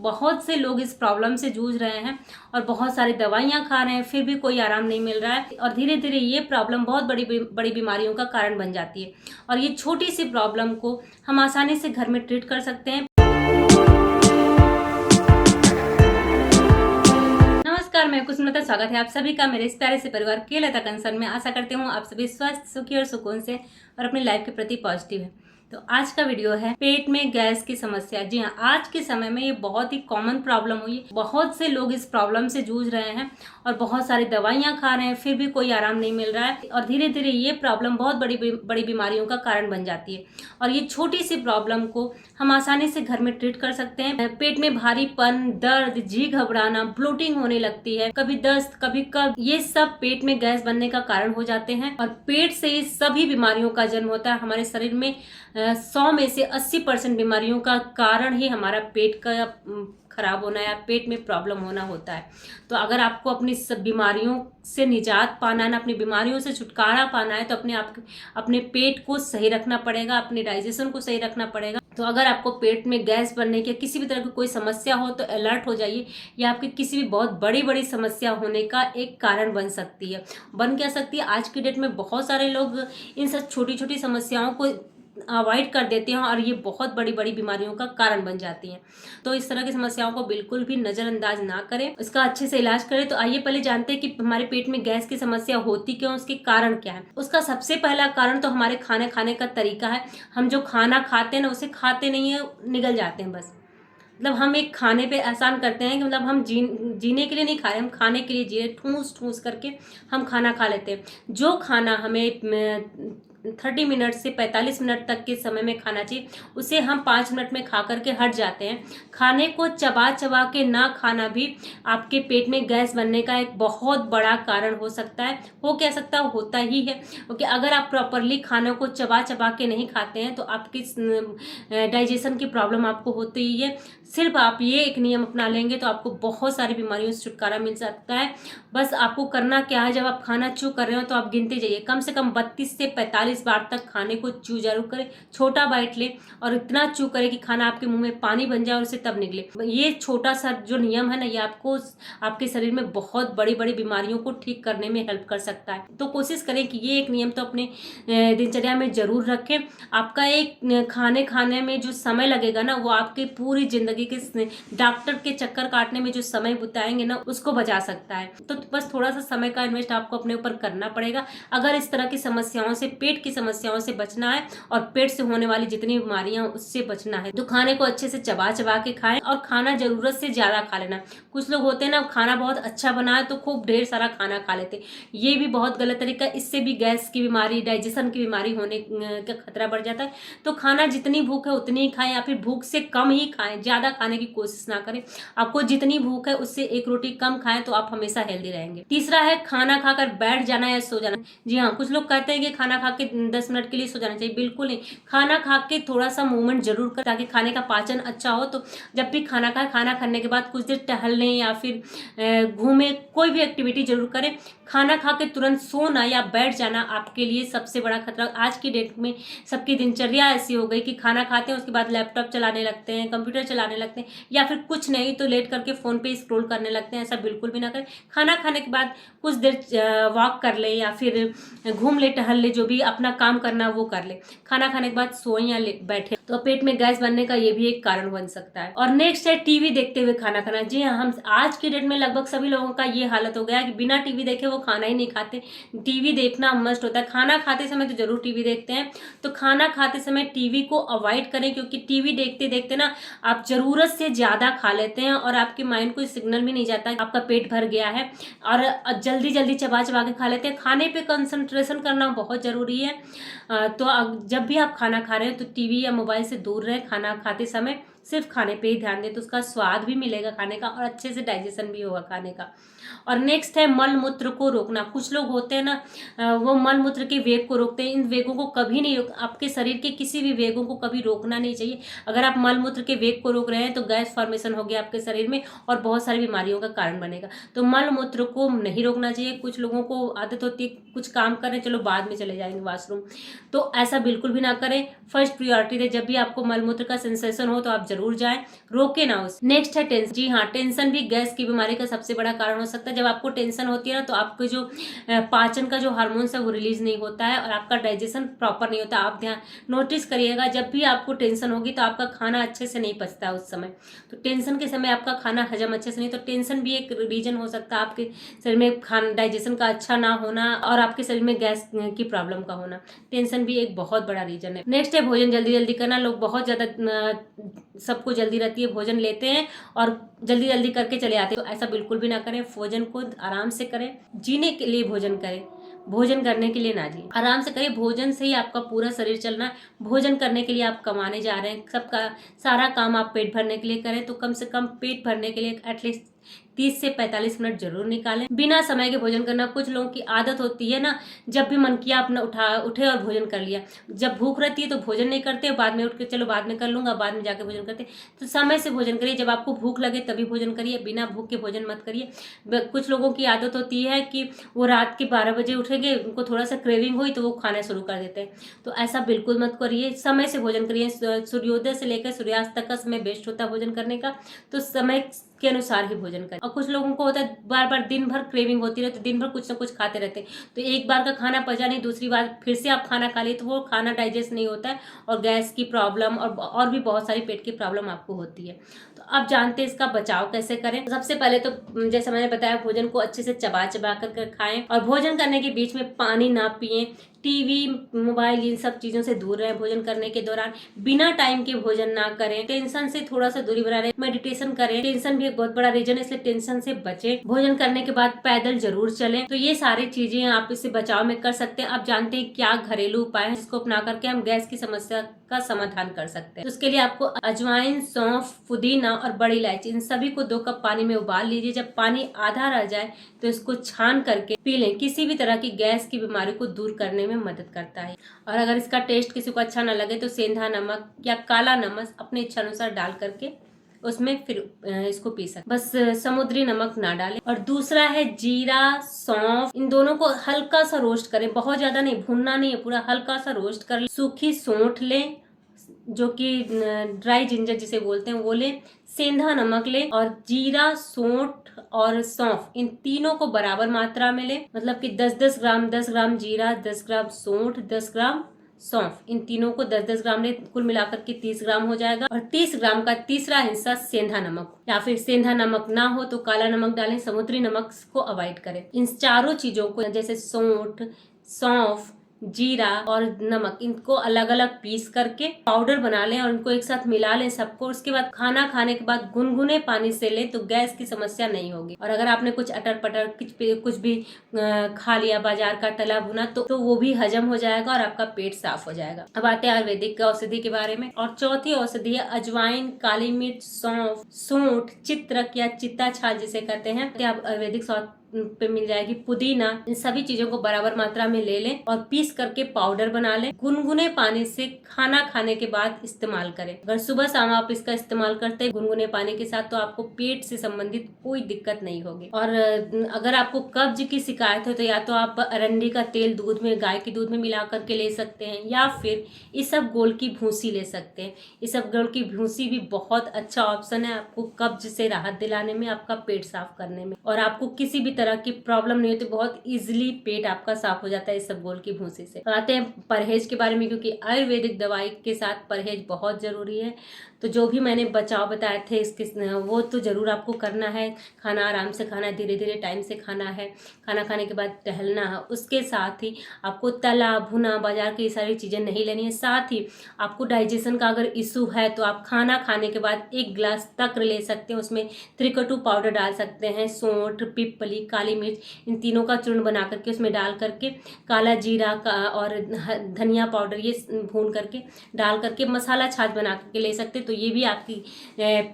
बहुत से लोग इस प्रॉब्लम से जूझ रहे हैं और बहुत सारी दवाइयां खा रहे हैं, फिर भी कोई आराम नहीं मिल रहा है और धीरे धीरे ये प्रॉब्लम बहुत बड़ी बड़ी बीमारियों का कारण बन जाती है। और ये छोटी सी प्रॉब्लम को हम आसानी से घर में ट्रीट कर सकते हैं। नमस्कार, मैं कुसुमलता, स्वागत है आप सभी का मेरे इस प्यारे से परिवार के लता कंसर्न में। आशा करती हूँ आप सभी स्वस्थ, सुखी और सुकून से और अपनी लाइफ के प्रति पॉजिटिव है। तो आज का वीडियो है पेट में गैस की समस्या। जी हाँ, आज के समय में ये बहुत ही कॉमन प्रॉब्लम हुई। बहुत से लोग इस प्रॉब्लम से जूझ रहे हैं और बहुत सारी दवाइयां खा रहे हैं, फिर भी कोई आराम नहीं मिल रहा है और धीरे धीरे ये प्रॉब्लम बहुत बड़ी बीमारियों का कारण बन जाती है। और ये छोटी सी प्रॉब्लम को हम आसानी से घर में ट्रीट कर सकते हैं। पेट में भारीपन, दर्द, जी घबराना, ब्लोटिंग होने लगती है, कभी दस्त, कभी कब, ये सब पेट में गैस बनने का कारण हो जाते हैं। और पेट से ही सभी बीमारियों का जन्म होता है। हमारे शरीर में 100 में से 80% बीमारियों का कारण ही हमारा पेट का खराब होना या पेट में प्रॉब्लम होना होता है। तो अगर आपको अपनी सब बीमारियों से निजात पाना है ना, अपनी बीमारियों से छुटकारा पाना है, तो अपने पेट को सही रखना पड़ेगा, अपने डाइजेशन को सही रखना पड़ेगा। तो अगर आपको पेट में गैस बनने की किसी भी तरह की कोई समस्या हो तो अलर्ट हो जाइए। या आपकी किसी भी बहुत बड़ी समस्या होने का एक कारण बन सकती है। बन क्या सकती है, आज की डेट में बहुत सारे लोग इन सब छोटी छोटी समस्याओं को अवॉइड कर देते हैं और ये बहुत बड़ी बीमारियों का कारण बन जाती हैं। तो इस तरह की समस्याओं को बिल्कुल भी नजरअंदाज ना करें, इसका अच्छे से इलाज करें। तो आइए पहले जानते हैं कि हमारे पेट में गैस की समस्या होती क्यों, उसके कारण क्या है। उसका सबसे पहला कारण तो हमारे खाने खाने का तरीका है। हम जो खाना खाते हैं ना, उसे खाते नहीं है, निगल जाते हैं बस। मतलब हम एक खाने पे एहसान करते हैं कि मतलब हम जीने के लिए नहीं खा रहे, हम खाने के लिए जी रहे, ठूस ठूस करके हम खाना खा लेते हैं। जो खाना हमें 30 मिनट से 45 मिनट तक के समय में खाना चाहिए, उसे हम 5 मिनट में खा करके हट जाते हैं। खाने को चबा चबा के ना खाना भी आपके पेट में गैस बनने का एक बहुत बड़ा कारण हो सकता है। हो क्या सकता है, होता ही है। क्योंकि अगर आप प्रॉपरली खाने को चबा चबा के नहीं खाते हैं तो आपकी डाइजेशन की प्रॉब्लम आपको होती ही है। सिर्फ आप ये एक नियम अपना लेंगे तो आपको बहुत सारी बीमारियों से छुटकारा मिल सकता है। बस आपको करना क्या है, जब आप खाना च्यू कर रहे हो तो आप गिनते जाइए, कम से कम 32 से 45 बार तक खाने को च्यू जरूर करें। छोटा बाइट ले और इतना च्यू करें कि खाना आपके मुंह में पानी बन जाए और उसे तब निकले। ये छोटा सा जो नियम है ना, ये आपको आपके शरीर में बहुत बड़ी बीमारियों को ठीक करने में हेल्प कर सकता है। तो कोशिश करें कि ये एक नियम तो अपने दिनचर्या में जरूर रखें। आपका एक खाने में जो समय लगेगा ना, वो आपकी पूरी जिंदगी के डॉक्टर के चक्कर काटने में जो समय बिताएंगे ना, उसको बचा सकता है। तो बस थोड़ा सा समय का इन्वेस्ट आपको अपने ऊपर करना पड़ेगा अगर इस तरह की समस्याओं से, पेट की समस्याओं से बचना है और पेट से होने वाली जितनी बीमारियां उससे बचना है। तो खाने को अच्छे से चबा चबा के खाएं और खाना जरूरत से ज्यादा खा लेना। कुछ लोग होते हैं ना, खाना बहुत अच्छा बना है तो खूब ढेर सारा खाना खा लेते, ये भी बहुत गलत तरीका है। इससे भी गैस की बीमारी, डाइजेशन की बीमारी होने का खतरा बढ़ जाता है। तो खाना जितनी भूख है उतनी ही खाएं या फिर भूख से कम ही खाएं, ज्यादा खाने की कोशिश ना करें। आपको जितनी भूख है उससे एक रोटी कम खाएं तो आप हमेशा हेल्दी रहेंगे। तीसरा है खाना खाकर बैठ जाना या सो जाना। जी हाँ, कुछ लोग कहते हैं कि खाना खा के 10 मिनट के लिए सो जाना चाहिए। बिल्कुल नहीं, खाना खा के थोड़ा सा मूवमेंट जरूर करें ताकि खाने का पाचन अच्छा हो। तो जब भी खाना खाए, खाना खाने के बाद कुछ देर टहलने या फिर घूमे, कोई भी एक्टिविटी जरूर करें। खाना खा के तुरंत सोना या बैठ जाना आपके लिए सबसे बड़ा खतरा। आज की डेट में सबकी दिनचर्या ऐसी हो गई कि खाना खाते हैं उसके बाद लैपटॉप चलाने लगते हैं, कंप्यूटर चलाने लगते हैं, या फिर कुछ नहीं तो लेट करके फोन पे स्क्रॉल करने लगते हैं। ऐसा बिल्कुल भी ना करें। खाना खाने के बाद कुछ देर वॉक कर ले या फिर घूम ले, टहल ले, जो भी अपना काम करना वो कर ले। खाना खाने के बाद सोए या बैठे तो पेट में गैस बनने का ये भी एक कारण बन सकता है। और नेक्स्ट है टीवी देखते हुए खाना खाना। जी हाँ, हम आज की डेट में लगभग सभी लोगों का ये हालत हो गया है कि बिना टीवी देखे वो खाना ही नहीं खाते। टीवी देखना मस्ट होता है। खाना खाते समय तो जरूर टीवी देखते हैं, तो खाना खाते समय टीवी को अवॉइड करें। क्योंकि टीवी देखते देखते ना आप जरूरत से ज्यादा खा लेते हैं और आपके माइंड को सिग्नल भी नहीं जाता आपका पेट भर गया है, और जल्दी चबा चबा के खा लेते हैं। खाने पे कंसंट्रेशन करना बहुत जरूरी है। तो जब भी आप खाना खा रहे हैं तो टीवी या मोबाइल से दूर रहें। खाना खाते समय सिर्फ खाने पे ही ध्यान दें, तो उसका स्वाद भी मिलेगा खाने का और अच्छे से डाइजेशन भी होगा खाने का। और नेक्स्ट है मल मूत्र को रोकना। कुछ लोग होते हैं ना, वो मल मूत्र के वेग को रोकते हैं। इन वेगों को कभी नहीं आपके शरीर के किसी भी वेगों को कभी रोकना नहीं चाहिए। अगर आप मल मूत्र के वेग को रोक रहे हैं तो गैस फॉर्मेशन हो गया आपके शरीर में और बहुत सारी बीमारियों का कारण बनेगा। तो मल मूत्र को नहीं रोकना चाहिए। कुछ लोगों को आदत होती है कुछ काम करें, चलो बाद में चले जाएंगे वॉशरूम, तो ऐसा बिल्कुल भी ना करें। फर्स्ट प्रायोरिटी दे, जब भी आपको मल मूत्र का सेंसेशन हो तो आप जरूर जाएं, रोके ना उसे। नेक्स्ट है टेंशन। जी हाँ, टेंशन भी गैस की बीमारी का सबसे बड़ा कारण हो सकता है। जब आपको टेंशन होती है ना, तो आपके जो पाचन का जो हार्मोन्स है वो रिलीज नहीं होता है और आपका डाइजेशन प्रॉपर नहीं होता। आप ध्यान नोटिस करिएगा, जब भी आपको टेंशन होगी तो आपका खाना अच्छे से नहीं पचता है उस समय। तो टेंशन के समय आपका खाना हजम अच्छे से नहीं, तो टेंशन भी एक रीजन हो सकता है आपके शरीर में खाना डाइजेशन का अच्छा ना होना और आपके शरीर में गैस की प्रॉब्लम का होना। टेंशन भी एक बहुत बड़ा रीजन है। नेक्स्ट है भोजन जल्दी जल्दी करना। लोग बहुत ज्यादा सबको जल्दी रहती है, भोजन लेते हैं और जल्दी जल्दी करके चले आते हैं। तो ऐसा बिल्कुल भी ना करें, भोजन को आराम से करें। जीने के लिए भोजन करें, भोजन करने के लिए ना जी। आराम से करिए, भोजन से ही आपका पूरा शरीर चलना है। भोजन करने के लिए आप कमाने जा रहे हैं, सबका सारा काम आप पेट भरने के लिए करें, तो कम से कम पेट भरने के लिए एटलीस्ट 30 से 45 मिनट जरूर निकालें। बिना समय के भोजन करना, कुछ लोगों की आदत होती है ना, जब भी मन किया अपना उठे और भोजन कर लिया। जब भूख रहती है तो भोजन नहीं करते, बाद में उठ के चलो बाद में कर लूंगा, बाद में जाके भोजन करते। तो समय से भोजन करिए, जब आपको भूख लगे तभी भोजन करिए, बिना भूख के भोजन मत करिए। कुछ लोगों की आदत होती है कि वो रात के 12 बजे उठेंगे, उनको थोड़ा सा क्रेविंग हुई तो वो खाना शुरू कर देते हैं। तो ऐसा बिल्कुल मत करिए, समय से भोजन करिए। सूर्योदय से लेकर सूर्यास्त तक का समय बेस्ट होता है भोजन करने का, तो समय के अनुसार ही भोजन करें। और कुछ लोगों को होता है बार बार दिन भर क्रेविंग होती रहती है, दिन भर कुछ ना कुछ खाते रहते हैं, तो एक बार का खाना पचा नहीं, दूसरी बार फिर से आप खाना खा लिए तो वो खाना डाइजेस्ट नहीं होता है और गैस की प्रॉब्लम और भी बहुत सारी पेट की प्रॉब्लम आपको होती है। तो अब जानते हैं इसका बचाव कैसे करें। सबसे पहले तो जैसे मैंने बताया, भोजन को अच्छे से चबा चबा कर खाएं और भोजन करने के बीच में पानी ना पिएं, टीवी मोबाइल इन सब चीजों से दूर रहें। भोजन करने के दौरान बिना टाइम के भोजन ना करें, टेंशन से थोड़ा सा दूरी बना रहे, मेडिटेशन करें। टेंशन भी एक बहुत बड़ा रीजन है, इसलिए टेंशन से बचें। भोजन करने के बाद पैदल जरूर चलें। तो ये सारी चीजें आप इससे बचाव में कर सकते हैं। आप जानते हैं क्या घरेलू उपाय है जिसको अपना करके हम गैस की समस्या का समाधान कर सकते हैं। तो उसके लिए आपको अजवाइन, सौंफ, पुदीना और बड़ी इलायची, इन सभी को 2 कप पानी में उबाल लीजिए। जब पानी आधा रह जाए तो इसको छान करके पी लें। किसी भी तरह की गैस की बीमारी को दूर करने में मदद करता है। और अगर इसका टेस्ट किसी को अच्छा ना लगे तो सेंधा नमक या काला नमक अपने इच्छा अनुसार डाल करके उसमें फिर इसको पी सकते, बस समुद्री नमक ना डालें। और दूसरा है जीरा, सौंफ, इन दोनों को हल्का सा रोस्ट करें, बहुत ज्यादा नहीं, भूनना नहीं है, पूरा हल्का सा रोस्ट कर लें। सूखी सौंठ लें, जो कि ड्राई जिंजर जिसे बोलते हैं वो लें। सेंधा नमक लें और जीरा, सौंठ और सौंफ, इन तीनों को बराबर मात्रा में लें। मतलब कि 10-10 ग्राम, 10 ग्राम जीरा, 10 ग्राम सौंठ, 10 ग्राम सौंफ, इन तीनों को 10-10 ग्राम ले, कुल मिलाकर के 30 ग्राम हो जाएगा। और 30 ग्राम का तीसरा हिस्सा सेंधा नमक, या फिर सेंधा नमक ना हो तो काला नमक डालें, समुद्री नमक को अवॉइड करें। इन चारों चीजों को जैसे सौंठ, सौंफ, जीरा और नमक, इनको अलग अलग पीस करके पाउडर बना लें और इनको एक साथ मिला लें सबको। उसके बाद खाना खाने के बाद गुनगुने पानी से लें तो गैस की समस्या नहीं होगी। और अगर आपने कुछ अटर पटर कुछ भी खा लिया बाजार का तला भुना तो वो भी हजम हो जाएगा और आपका पेट साफ हो जाएगा। अब आते हैं आयुर्वेदिक औषधि के बारे में। और चौथी औषधि है अजवाइन, काली मिर्च, सौंफ, सूंठ, चित्रक या चित्ता छाल जिसे कहते हैं, आप आयुर्वेदिक पे मिल जाएगी। पुदीना, इन सभी चीजों को बराबर मात्रा में ले लें और पीस करके पाउडर बना लें। गुनगुने पानी से खाना खाने के बाद इस्तेमाल करें। अगर सुबह शाम आप इसका इस्तेमाल करते हैं गुनगुने पानी के साथ तो आपको पेट से संबंधित कोई दिक्कत नहीं होगी। और अगर आपको कब्ज की शिकायत हो तो या तो आप अरंडी का तेल दूध में, गाय के दूध में मिला करके ले सकते हैं, या फिर इसबगोल की भूसी ले सकते हैं। इसबगोल की भूसी भी बहुत अच्छा ऑप्शन है आपको कब्ज से राहत दिलाने में, आपका पेट साफ करने में, और आपको किसी भी तरह की प्रॉब्लम नहीं होती, बहुत इजीली पेट आपका साफ हो जाता है इसबगोल की भूसी से। तो आते हैं परहेज के बारे में, क्योंकि आयुर्वेदिक दवाई के साथ परहेज बहुत जरूरी है। तो जो भी मैंने बचाव बताए थे इसके वो तो जरूर आपको करना है। खाना आराम से खाना है, धीरे धीरे टाइम से खाना है, खाना खाने के बाद टहलना है। उसके साथ ही आपको तला भुना बाजार की सारी चीजें नहीं लेनी है। साथ ही आपको डाइजेशन का अगर इशू है तो आप खाना खाने के बाद 1 गिलास तक्र ले सकते हैं, उसमें त्रिकटु पाउडर डाल सकते हैं, सौंठ, पिपली, काली मिर्च, इन तीनों का चूर्ण बना करके उसमें डाल करके काला जीरा का और धनिया पाउडर ये भून करके डाल करके मसाला छाछ बना करके ले सकते हैं। तो ये भी आपकी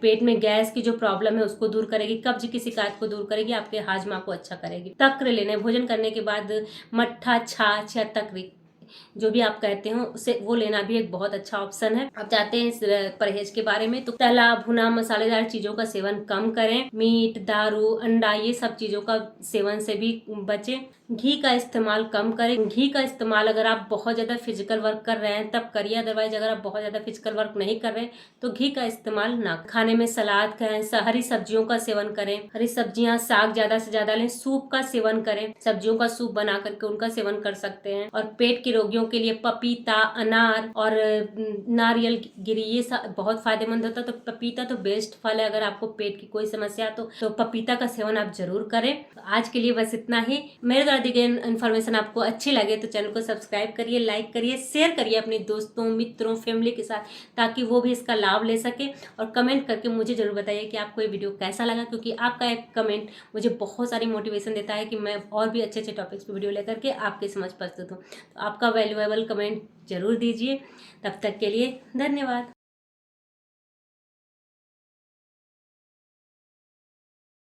पेट में गैस की जो प्रॉब्लम है उसको दूर करेगी, कब्ज की शिकायत को दूर करेगी, आपके हाजमा को अच्छा करेगी। तक्र लेने, भोजन करने के बाद मट्ठा, छाछ या तक्र जो भी आप कहते हो उसे वो लेना भी एक बहुत अच्छा ऑप्शन है। आप चाहते हैं इस परहेज के बारे में तो तला भुना मसालेदार चीजों का सेवन कम करें। मीट, दारू, अंडा ये सब चीजों का सेवन से भी बचें। घी का इस्तेमाल कम करें। घी का इस्तेमाल अगर आप बहुत ज़्यादा फिजिकल वर्क कर रहे हैं तब करिए, अदरवाइज अगर आप बहुत ज़्यादा फिजिकल वर्क नहीं कर रहे हैं तो घी का इस्तेमाल ना। खाने में सलाद खाएं, हरी सब्जियों का सेवन करें। हरी सब्जियां, साग ज़्यादा से ज़्यादा लें। सूप का सेवन करें, सब्जियों का सूप बना करके उनका सेवन कर सकते हैं। और पेट के रोगियों के लिए पपीता, अनार और नारियल गिरी ये सब बहुत फायदेमंद होता है। तो पपीता तो बेस्ट फल है। अगर आपको पेट की कोई समस्या तो पपीता का सेवन आप जरूर करें। आज के लिए बस इतना ही। मेरे द्वारा दी गई इन्फॉर्मेशन आपको अच्छी लगे तो चैनल को सब्सक्राइब करिए, लाइक करिए, शेयर करिए अपने दोस्तों, मित्रों, फैमिली के साथ, ताकि वो भी इसका लाभ ले सके। और कमेंट करके मुझे जरूर बताइए कि आपको ये वीडियो कैसा लगा, क्योंकि आपका एक कमेंट मुझे बहुत सारी मोटिवेशन देता है कि मैं और भी अच्छे अच्छे टॉपिक्स पर वीडियो लेकर के आपके समझ प्रस्तुत हूँ। तो आपका वैल्यूएबल कमेंट जरूर दीजिए। तब तक के लिए धन्यवाद।